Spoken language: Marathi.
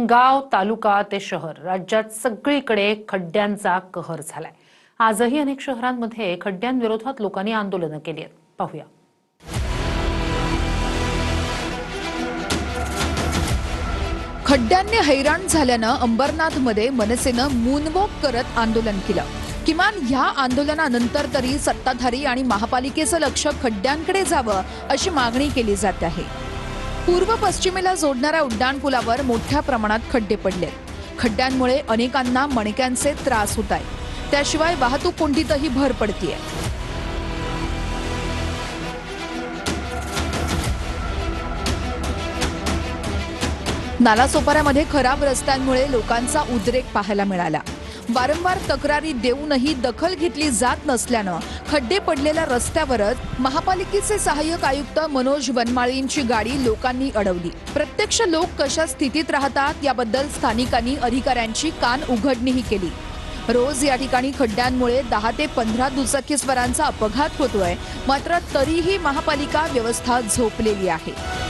गाव, तालुका ते शहर, राज्यात सगळीकडे खड्ड्यांचा कहर झालाय। आजही अनेक शहरांमध्ये खड्ड्यांविरोधात लोकांनी आंदोलनं केली आहेत। पाहूया। खड्ड्यांनी हैराण झाल्यानं अंबरनाथमध्ये मनसेनं मूनवॉक करत आंदोलन केलं। किमान ह्या आंदोलनानंतर तरी सत्ताधारी आणि महापालिकेचं लक्ष खड्ड्यांकडे जावं अशी मागणी केली जाते आहे। पूर्व पश्चिमेला जोडणाऱ्या उड्डाणपुलावर मोठ्या प्रमाणात खड्डे पडलेत। खड्ड्यांमुळे अनेकांना मणक्यांचे त्रास होत आहेत। त्याशिवाय वाहतूक कोंडीतही भर पडतीये। नालासोपाऱ्यामध्ये खराब रस्त्यांमुळे लोकांचा उद्रेक पाहायला मिळाला। वारंवार तक्रारी देऊनही दखल घेतली जात नसल्यानं खड्डे पडलेल्या रस्त्यावरच महापालिकेचे सहाय्यक आयुक्त मनोज वनमाळींची गाडी लोकांनी अडवली। प्रत्यक्ष लोक कशा स्थितीत राहतात याबद्दल स्थानिकांनी अधिकाऱ्यांची कान उघडणीही केली। रोज या ठिकाणी खड्ड्यांमुळे 10 ते 15 दुचाकीस्वारांचा अपघात होतोय, मात्र तरीही महापालिका व्यवस्था झोपलेली आहे।